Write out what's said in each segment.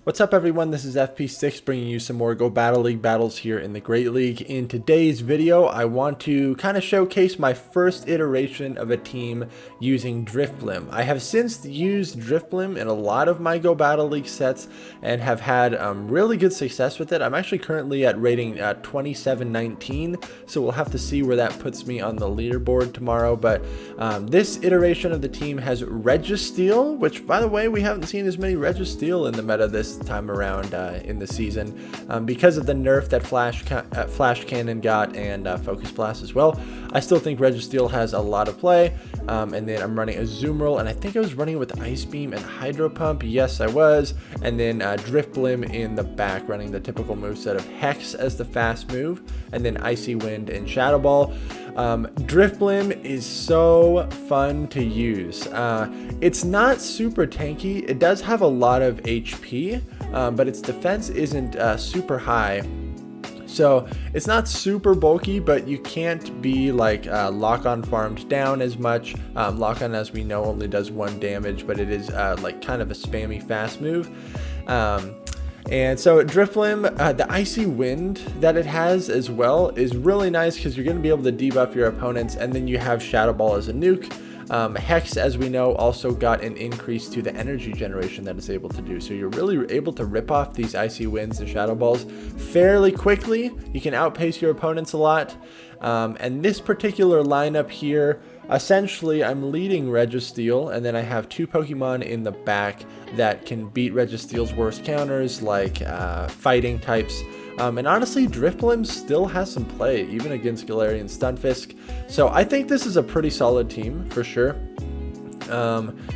What's up everyone, this is FP6 bringing you some more Go Battle League battles here in the Great League. In today's video, I want to kind of showcase my first iteration of a team using DRIFBLIM. I have since used DRIFBLIM in a lot of my Go Battle League sets and have had really good success with it. I'm actually currently at rating 2719, so we'll have to see where that puts me on the leaderboard tomorrow. But this iteration of the team has Registeel, which by the way, we haven't seen as many Registeel in the meta this time around in the season because of the nerf that Flash Cannon got and Focus Blast as well. I still think Registeel has a lot of play, and then I'm running a Zoom Roll, and I think I was running with Ice Beam and Hydro Pump. Yes, I was. And then DRIFBLIM in the back, running the typical moveset of Hex as the fast move, and then Icy Wind and Shadow Ball. DRIFBLIM is so fun to use. It's not super tanky. It does have a lot of HP, but its defense isn't super high. So it's not super bulky, but you can't be like lock-on farmed down as much. Lock-on, as we know, only does 1 damage, but it is like kind of a spammy fast move. And so DRIFBLIM, the Icy Wind that it has as well is really nice because you're going to be able to debuff your opponents, and then you have Shadow Ball as a nuke. Hex, as we know, also got an increase to the energy generation that it's able to do. So you're really able to rip off these Icy Winds and Shadow Balls fairly quickly. You can outpace your opponents a lot. And this particular lineup here, essentially I'm leading Registeel, and then I have 2 Pokemon in the back that can beat Registeel's worst counters, like fighting types. And honestly, DRIFBLIM still has some play, even against Galarian Stunfisk. So I think this is a pretty solid team, for sure.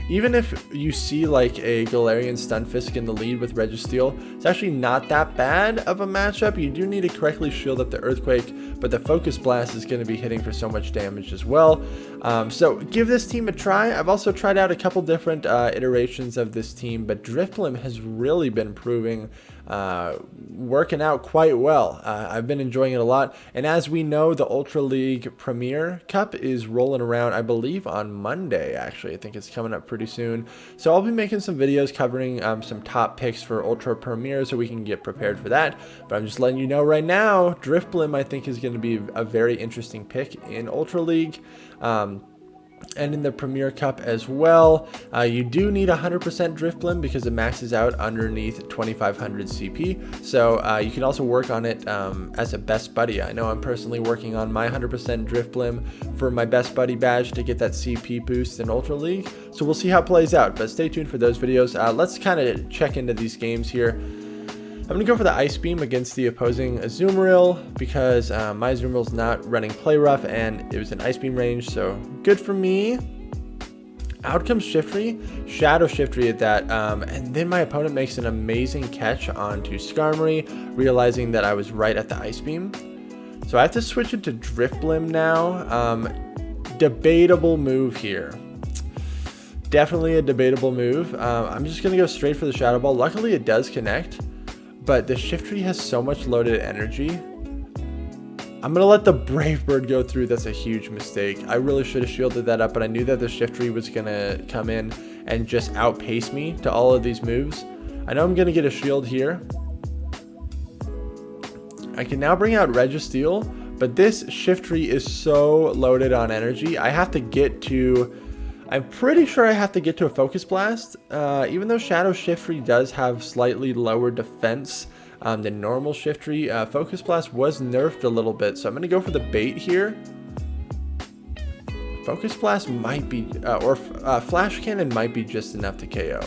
Even if you see like a Galarian Stunfisk in the lead with Registeel, it's actually not that bad of a matchup. You do need to correctly shield up the Earthquake, but the Focus Blast is going to be hitting for so much damage as well. So give this team a try. I've also tried out a couple different iterations of this team, but DRIFBLIM has really been proving working out quite well. I've been enjoying it a lot, and as we know, the Ultra League Premier Cup is rolling around, I believe on Monday. Actually, I think it's coming up pretty soon, so I'll be making some videos covering some top picks for Ultra Premier so we can get prepared for that. But I'm just letting you know right now, DRIFBLIM I think is going to be a very interesting pick in Ultra League. And in the Premier Cup as well. You do need 100% DRIFBLIM because it maxes out underneath 2500 CP. So you can also work on it as a best buddy. I know I'm personally working on my 100% DRIFBLIM for my best buddy badge to get that CP boost in Ultra League. So we'll see how it plays out, but stay tuned for those videos. Let's kind of check into these games here. I'm going to go for the Ice Beam against the opposing Azumarill because my Azumarill's not running Play Rough and it was an Ice Beam range, so good for me. Out comes Shiftry, Shadow Shiftry at that, and then my opponent makes an amazing catch onto Skarmory, realizing that I was right at the Ice Beam. So I have to switch it to DRIFBLIM now. Debatable move here. Definitely a debatable move. I'm just going to go straight for the Shadow Ball. Luckily it does connect. But the Shiftry has so much loaded energy. I'm going to let the Brave Bird go through. That's a huge mistake. I really should have shielded that up, but I knew that the Shiftry was going to come in and just outpace me to all of these moves. I know I'm going to get a shield here. I can now bring out Registeel, but this Shiftry is so loaded on energy. I have to get to... I'm pretty sure I have to get to a Focus Blast, even though Shadow Shiftry does have slightly lower defense than normal Shiftry. Focus Blast was nerfed a little bit, so I'm going to go for the bait here. Focus Blast might be, or Flash Cannon might be just enough to KO.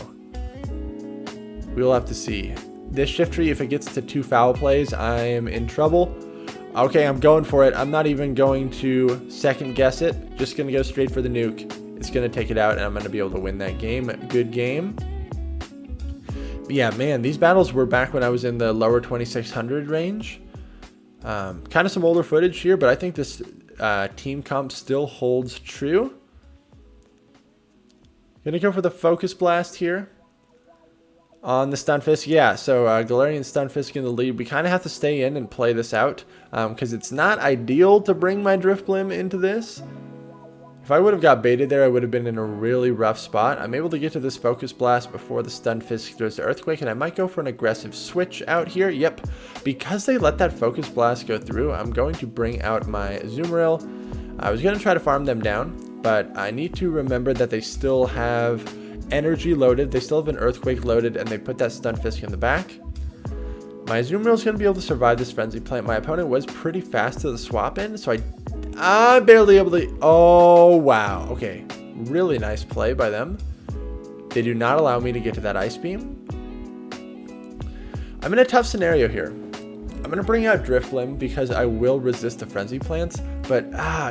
We'll have to see. This Shiftry, if it gets to 2 foul plays, I am in trouble. Okay, I'm going for it. I'm not even going to second guess it. Just going to go straight for the nuke. It's going to take it out, and I'm going to be able to win that game. Good game. But yeah, man, these battles were back when I was in the lower 2600 range. Kind of some older footage here, but I think this team comp still holds true. Going to go for the Focus Blast here on the Stunfisk. Yeah, so Galarian Stunfisk in the lead. We kind of have to stay in and play this out because it's not ideal to bring my DRIFBLIM into this. If I would have got baited there, I would have been in a really rough spot. I'm able to get to this Focus Blast before the Stun Fist throws the Earthquake, and I might go for an aggressive switch out here. Yep, because they let that Focus Blast go through, I'm going to bring out my Azumarill. I was going to try to farm them down, but I need to remember that they still have energy loaded. They still have an Earthquake loaded, and they put that Stun Fist in the back. My Azumarill is going to be able to survive this Frenzy Plant. My opponent was pretty fast to the swap in, so I'm barely able to... Oh, wow. Okay. Really nice play by them. They do not allow me to get to that Ice Beam. I'm in a tough scenario here. I'm going to bring out DRIFBLIM because I will resist the Frenzy Plants, but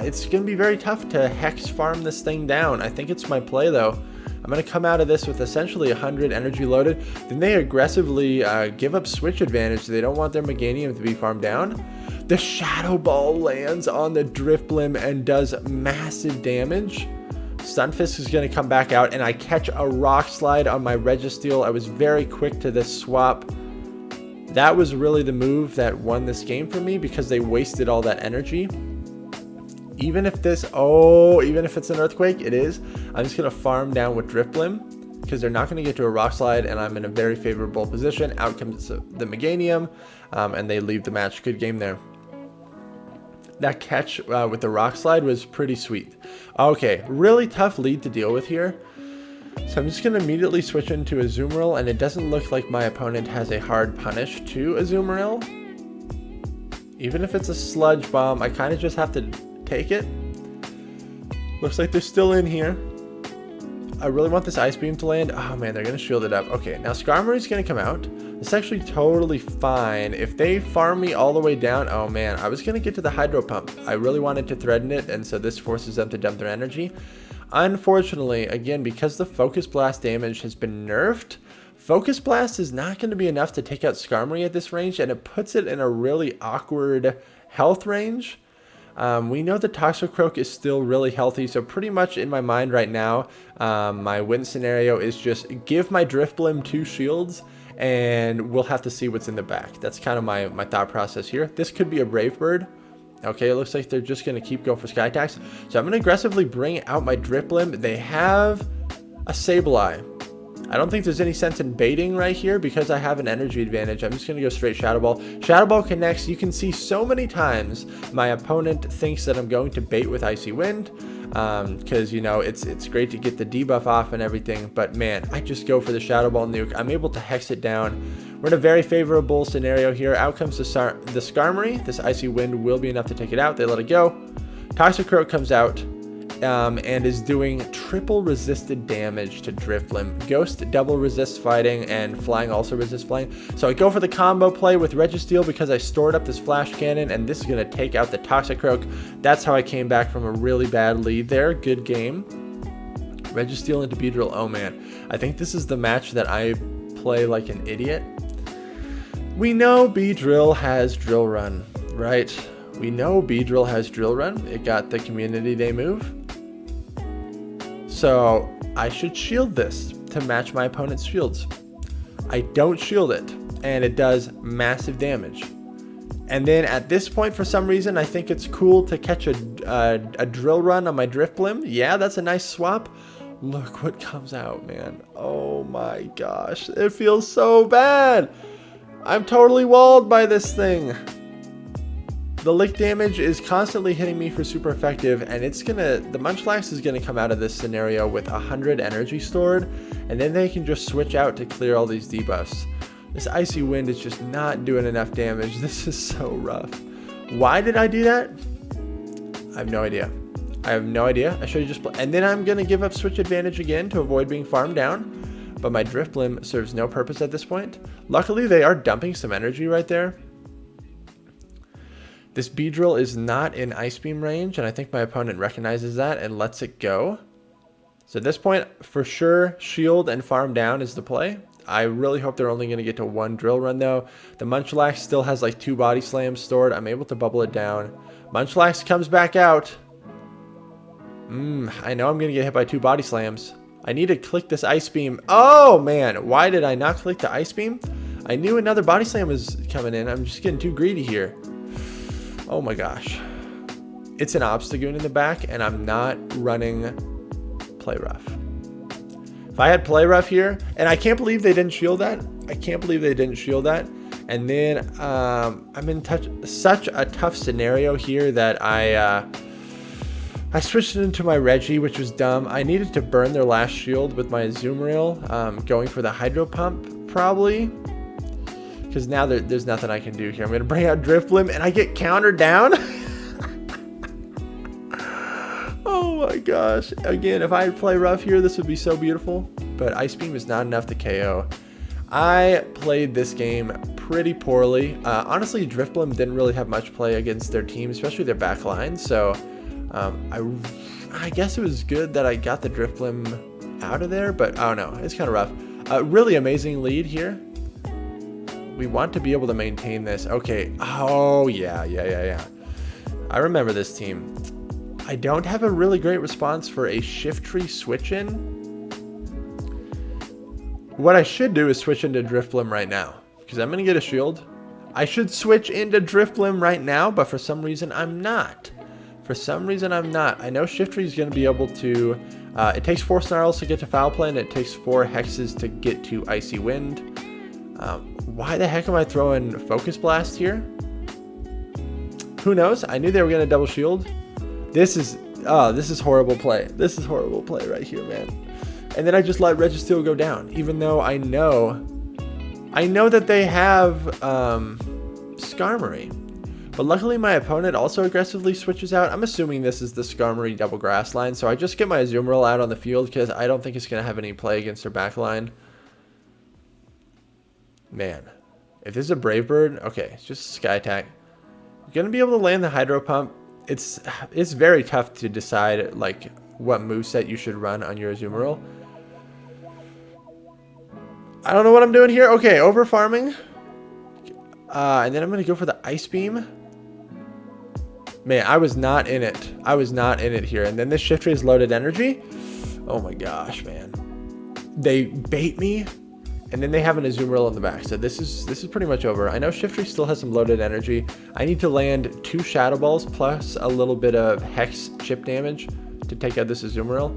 it's going to be very tough to Hex farm this thing down. I think it's my play, though. I'm going to come out of this with essentially 100 energy loaded. Then they aggressively give up switch advantage. They don't want their Meganium to be farmed down. The Shadow Ball lands on the DRIFBLIM and does massive damage. Stunfisk is going to come back out, and I catch a Rock Slide on my Registeel. I was very quick to this swap. That was really the move that won this game for me because they wasted all that energy. Even if it's an Earthquake, it is. I'm just going to farm down with DRIFBLIM because they're not going to get to a Rock Slide, and I'm in a very favorable position. Out comes the Meganium, and they leave the match. Good game there. That catch with the Rock Slide was pretty sweet. Okay, really tough lead to deal with here. So I'm just going to immediately switch into Azumarill, and it doesn't look like my opponent has a hard punish to Azumarill. Even if it's a Sludge Bomb, I kind of just have to take it. Looks like they're still in here. I really want this Ice Beam to land. Oh man, they're going to shield it up. Okay, now Skarmory is going to come out. It's actually totally fine. If they farm me all the way down, oh man, I was going to get to the Hydro Pump. I really wanted to threaten it, and so this forces them to dump their energy. Unfortunately, again, because the Focus Blast damage has been nerfed, Focus Blast is not going to be enough to take out Skarmory at this range, and it puts it in a really awkward health range. We know the Toxicroak is still really healthy, so pretty much in my mind right now, my win scenario is just give my DRIFBLIM 2 shields, and we'll have to see what's in the back. That's kind of my thought process here. This could be a Brave Bird. Okay, it looks like they're just going to keep going for Sky Attacks. So I'm going to aggressively bring out my DRIFBLIM. They have a Sableye. I don't think there's any sense in baiting right here because I have an energy advantage. I'm just going to go straight Shadow Ball. Shadow Ball connects. You can see so many times my opponent thinks that I'm going to bait with Icy Wind because, you know, it's great to get the debuff off and everything. But, man, I just go for the Shadow Ball nuke. I'm able to Hex it down. We're in a very favorable scenario here. Out comes the Skarmory. This Icy Wind will be enough to take it out. They let it go. Toxicroak comes out. And is doing triple resisted damage to DRIFBLIM. Ghost double resists fighting, and Flying also resists flying. So I go for the combo play with Registeel because I stored up this Flash Cannon, and this is going to take out the Toxicroak. That's how I came back from a really bad lead there. Good game. Registeel into Beedrill. Oh man, I think this is the match that I play like an idiot. We know Beedrill has Drill Run, right? We know Beedrill has Drill Run. It got the Community Day move. So I should shield this to match my opponent's shields. I don't shield it, and it does massive damage. And then at this point, for some reason, I think it's cool to catch a Drill Run on my DRIFBLIM. Yeah, that's a nice swap. Look what comes out, man. Oh my gosh, it feels so bad. I'm totally walled by this thing. The lick damage is constantly hitting me for super effective, and the Munchlax is gonna come out of this scenario with 100 energy stored, and then they can just switch out to clear all these debuffs. This Icy Wind is just not doing enough damage. This is so rough. Why did I do that? I have no idea. I should have just and then I'm gonna give up switch advantage again to avoid being farmed down, but my DRIFBLIM serves no purpose at this point. Luckily, they are dumping some energy right there. This Beedrill is not in Ice Beam range, and I think my opponent recognizes that and lets it go. So at this point, for sure, shield and farm down is the play. I really hope they're only going to get to one Drill Run, though. The Munchlax still has like 2 Body Slams stored. I'm able to bubble it down. Munchlax comes back out. I know I'm going to get hit by 2 Body Slams. I need to click this Ice Beam. Oh, man. Why did I not click the Ice Beam? I knew another Body Slam was coming in. I'm just getting too greedy here. Oh my gosh. it's an Obstagoon in the back, and I'm not running Play Rough. If I had Play Rough here, and I can't believe they didn't shield that. I can't believe they didn't shield that. And then I'm in such a tough scenario here that I switched it into my Reggie, which was dumb. I needed to burn their last shield with my Azumarill, going for the Hydro Pump probably, because now there's nothing I can do here. I'm going to bring out DRIFBLIM, and I get countered down. Oh my gosh. Again, if I had Play Rough here, this would be so beautiful, but Ice Beam is not enough to KO. I played this game pretty poorly. Honestly, DRIFBLIM didn't really have much play against their team, especially their back line. So I guess it was good that I got the DRIFBLIM out of there, but I don't know. It's kind of rough. Really amazing lead here. We want to be able to maintain this. Okay. Oh, yeah. I remember this team. I don't have a really great response for a Shiftry switch-in. What I should do is switch into DRIFBLIM right now, because I'm going to get a shield. I should switch into DRIFBLIM right now, but for some reason I'm not. I know Shiftry is going to be able to... it takes 4 Snarls to get to Foul Play, and it takes 4 Hexes to get to Icy Wind. Why the heck am I throwing Focus Blast here? Who knows? I knew they were going to double shield. This is horrible play. This is horrible play right here, man. And then I just let Registeel go down, even though I know that they have Skarmory. But luckily my opponent also aggressively switches out. I'm assuming this is the Skarmory double grass line, so I just get my Azumarill out on the field because I don't think it's going to have any play against their back line. Man, if this is a Brave Bird, okay, it's just Sky Attack. You're going to be able to land the Hydro Pump. It's very tough to decide like what moveset you should run on your Azumarill. I don't know what I'm doing here. Okay, over farming. And then I'm going to go for the Ice Beam. Man, I was not in it. I was not in it here. And then this Shiftry is loaded energy. Oh my gosh, man. They bait me. And then they have an Azumarill in the back. So this is pretty much over. I know Shiftry still has some loaded energy. I need to land 2 Shadow Balls plus a little bit of Hex chip damage to take out this Azumarill.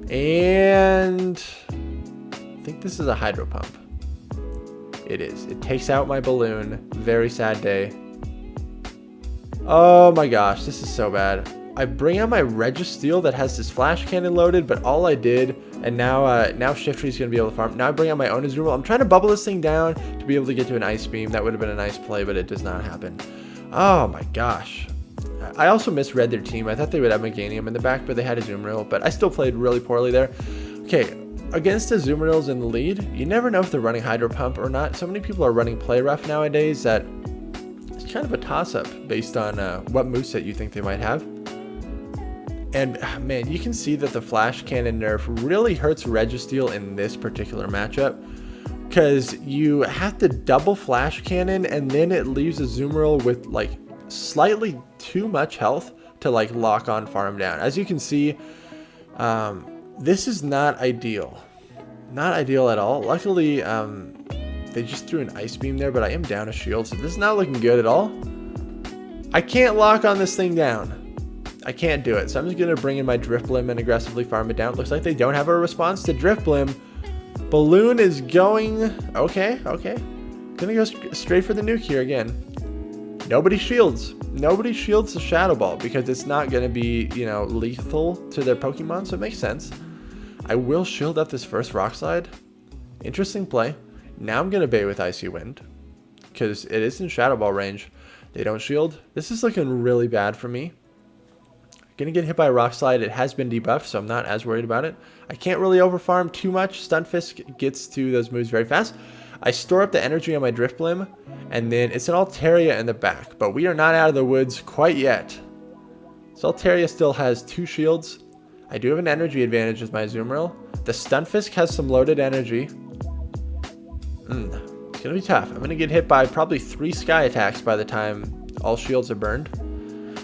And I think this is a Hydro Pump. It is. It takes out my Balloon. Very sad day. Oh my gosh, this is so bad. I bring out my Registeel that has this Flash Cannon loaded, but all I did, and now Shiftry is going to be able to farm. Now I bring out my own Azumarill. I'm trying to bubble this thing down to be able to get to an Ice Beam. That would have been a nice play, but it does not happen. Oh my gosh. I also misread their team. I thought they would have Meganium in the back, but they had Azumarill, but I still played really poorly there. Okay, against Azumarills in the lead, you never know if they're running Hydro Pump or not. So many people are running Play Rough nowadays that it's kind of a toss-up based on what moveset you think they might have. And man, you can see that the Flash Cannon nerf really hurts Registeel in this particular matchup, because you have to double Flash Cannon and then it leaves Azumarill with like slightly too much health to like lock on farm down. As you can see, this is not ideal. Not ideal at all. Luckily, they just threw an Ice Beam there, but I am down a shield, so this is not looking good at all. I can't lock on this thing down. I can't do it, so I'm just going to bring in my DRIFBLIM and aggressively farm it down. Looks like they don't have a response to DRIFBLIM. Balloon is going... Okay. Gonna go straight for the nuke here again. Nobody shields. Nobody shields the Shadow Ball because it's not going to be, you know, lethal to their Pokemon, so it makes sense. I will shield up this first Rock Slide. Interesting play. Now I'm going to bait with Icy Wind because it is in Shadow Ball range. They don't shield. This is looking really bad for me. Gonna get hit by a Rock Slide. It has been debuffed, so I'm not as worried about it. I can't really overfarm too much. Stunfisk gets to those moves very fast. I store up the energy on my DRIFBLIM, and then it's an Altaria in the back, but we are not out of the woods quite yet. So Altaria still has 2 shields. I do have an energy advantage with my Azumarill. The Stunfisk has some loaded energy. It's gonna be tough. I'm gonna get hit by probably 3 Sky Attacks by the time all shields are burned.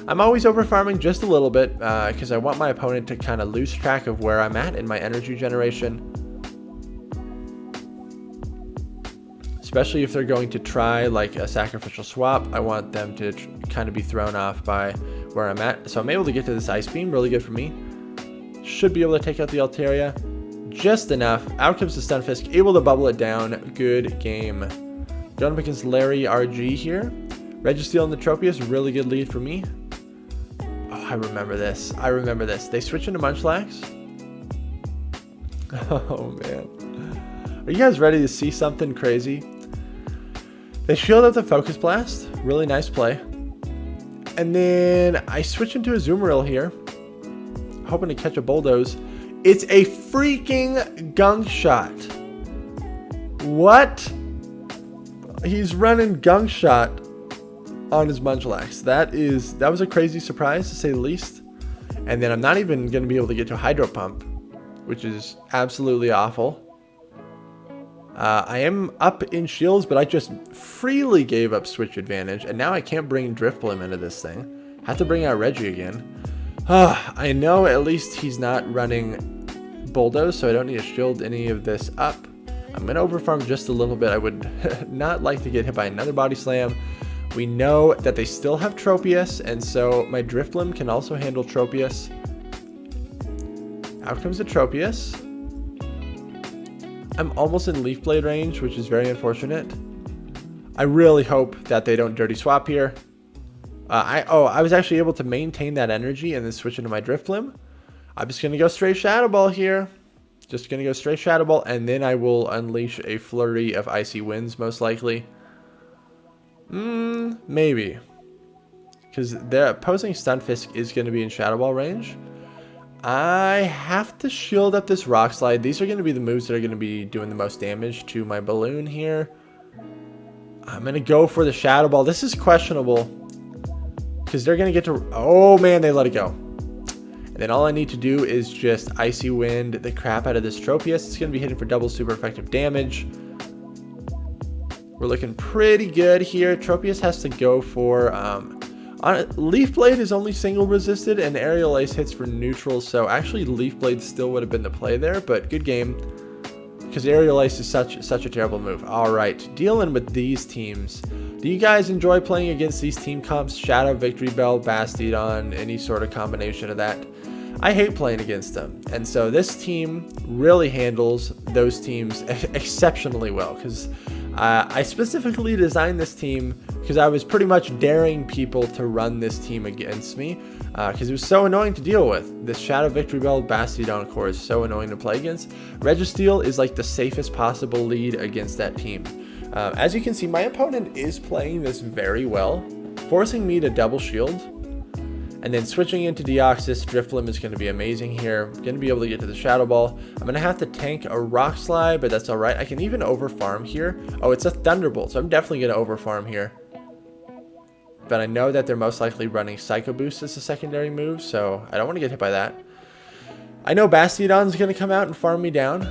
I'm always overfarming just a little bit because I want my opponent to kind of lose track of where I'm at in my energy generation. Especially if they're going to try like a sacrificial swap, I want them to kind of be thrown off by where I'm at. So I'm able to get to this Ice Beam, really good for me. Should be able to take out the Altaria. Just enough. Out comes the Stunfisk, able to bubble it down. Good game. Going up against Larry RG here. Registeel and the Tropius, really good lead for me. Oh, I remember this. I remember this. They switch into Munchlax. Oh, man. Are you guys ready to see something crazy? They shield up the Focus Blast. Really nice play. And then I switch into a Azumarill here. Hoping to catch a Bulldoze. It's a freaking Gunk Shot. What? He's running Gunk Shot on his Munchlax. That was a crazy surprise to say the least. And then I'm not even going to be able to get to a Hydro Pump, which is absolutely awful. I am up in shields, but I just freely gave up switch advantage, and now I can't bring DRIFBLIM into this thing. Have to bring out Reggie again. I know at least he's not running Bulldoze, so I don't need to shield any of this up. I'm going to overfarm just a little bit. I would not like to get hit by another Body Slam. We know that they still have Tropius, and so my DRIFBLIM can also handle Tropius. Out comes the Tropius. I'm almost in Leaf Blade range, which is very unfortunate. I really hope that they don't Dirty Swap here. I was actually able to maintain that energy and then switch into my DRIFBLIM. I'm just going to go straight Shadow Ball here. Just going to go straight Shadow Ball, and then I will unleash a flurry of Icy Winds, most likely. Maybe. Because the opposing Stunfisk is going to be in Shadow Ball range. I have to shield up this Rock Slide. These are going to be the moves that are going to be doing the most damage to my balloon here. I'm going to go for the Shadow Ball. This is questionable, because they're going to get to... Oh, man, they let it go. And then all I need to do is just Icy Wind the crap out of this Tropius. It's going to be hitting for double super effective damage. We're looking pretty good here. Tropius has to go for... Leaf Blade is only single resisted, and Aerial Ace hits for neutral, so actually Leaf Blade still would have been the play there, but good game, because Aerial Ace is such a terrible move. Alright, dealing with these teams. Do you guys enjoy playing against these team comps? Shadow, Victory Bell, Bastiodon, any sort of combination of that? I hate playing against them, and so this team really handles those teams exceptionally well, because I specifically designed this team because I was pretty much daring people to run this team against me, because it was so annoying to deal with. This Shadow, Victory Bell, Bastiodon core is so annoying to play against. Registeel is like the safest possible lead against that team. As you can see, my opponent is playing this very well, forcing me to double shield. And then switching into Deoxys, DRIFBLIM is going to be amazing here. Going to be able to get to the Shadow Ball. I'm going to have to tank a Rock Slide, but that's alright. I can even overfarm here. Oh, it's a Thunderbolt, so I'm definitely going to overfarm here. But I know that they're most likely running Psycho Boost as a secondary move, so I don't want to get hit by that. I know Bastiodon's going to come out and farm me down.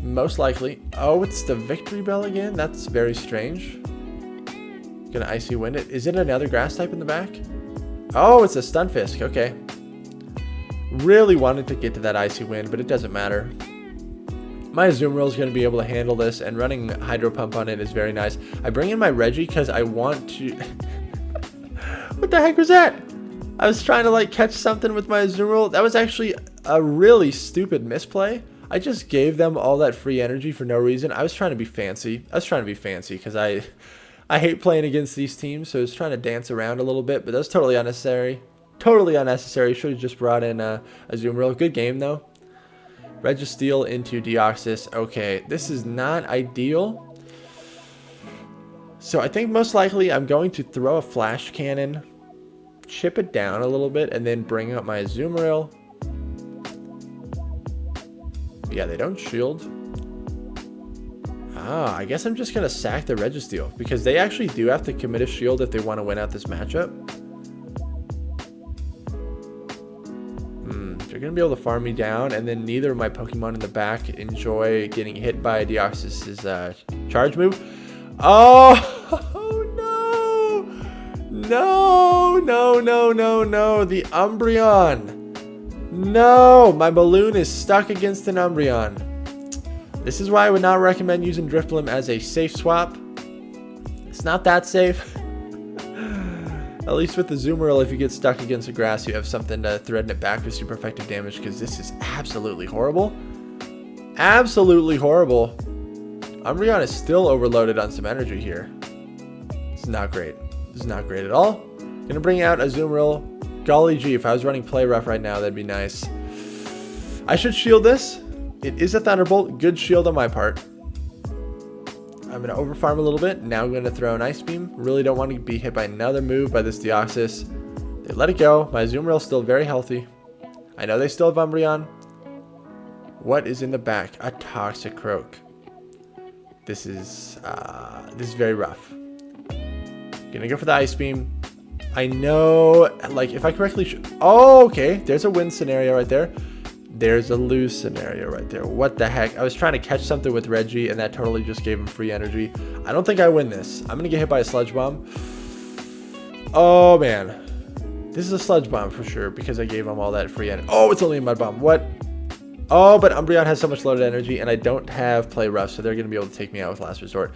Most likely. Oh, it's the Victory Bell again? That's very strange. Going to Icy Wind it. Is it another Grass type in the back? Oh, it's a Stunfisk. Okay. Really wanted to get to that Icy Wind, but it doesn't matter. My Azumarill is going to be able to handle this, and running Hydro Pump on it is very nice. I bring in my Reggie because I want to... What the heck was that? I was trying to like catch something with my Azumarill. That was actually a really stupid misplay. I just gave them all that free energy for no reason. I was trying to be fancy. Because I hate playing against these teams, so I was trying to dance around a little bit, but that was totally unnecessary. Totally unnecessary. Should have just brought in a Azumarill. Good game, though. Registeel into Deoxys. Okay, this is not ideal. So I think most likely I'm going to throw a Flash Cannon, chip it down a little bit, and then bring out my Azumarill. Yeah, they don't shield. Ah, I guess I'm just going to sack the Registeel, because they actually do have to commit a shield if they want to win out this matchup. They're going to be able to farm me down, and then neither of my Pokemon in the back enjoy getting hit by Deoxys' charge move. Oh, no, the Umbreon. No, my balloon is stuck against an Umbreon. This is why I would not recommend using DRIFBLIM as a safe swap. It's not that safe. At least with the Zoomeril, if you get stuck against the grass, you have something to threaten it back with super effective damage, because this is absolutely horrible. Absolutely horrible. Umbreon is still overloaded on some energy here. It's not great. This is not great at all. Gonna bring out a Zoomeril. Golly gee, if I was running Play Rough right now, that'd be nice. I should shield this. It is a Thunderbolt. Good shield on my part. I'm gonna overfarm a little bit. Now I'm gonna throw an Ice Beam. Really don't want to be hit by another move by this Deoxys. They let it go. My Zoomeril's still very healthy. I know they still have Umbreon. What is in the back? A Toxicroak. This is very rough. Gonna go for the Ice Beam. I know, like, if I correctly oh, okay. There's a win scenario right there. There's a lose scenario right there. What the heck? I was trying to catch something with Reggie, and that totally just gave him free energy. I don't think I win this. I'm gonna get hit by a Sludge Bomb. Oh, man. This is a Sludge Bomb for sure, because I gave him all that free energy. Oh, it's only a Mud Bomb. What? Oh, but Umbreon has so much loaded energy, and I don't have Play Rough, so they're going to be able to take me out with Last Resort.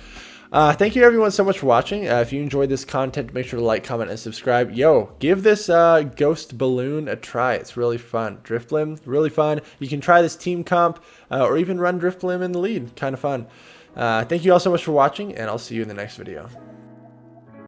Thank you, everyone, so much for watching. If you enjoyed this content, make sure to like, comment, and subscribe. Yo, give this Ghost Balloon a try. It's really fun. DRIFBLIM, really fun. You can try this team comp, or even run DRIFBLIM in the lead. Kind of fun. Thank you all so much for watching, and I'll see you in the next video.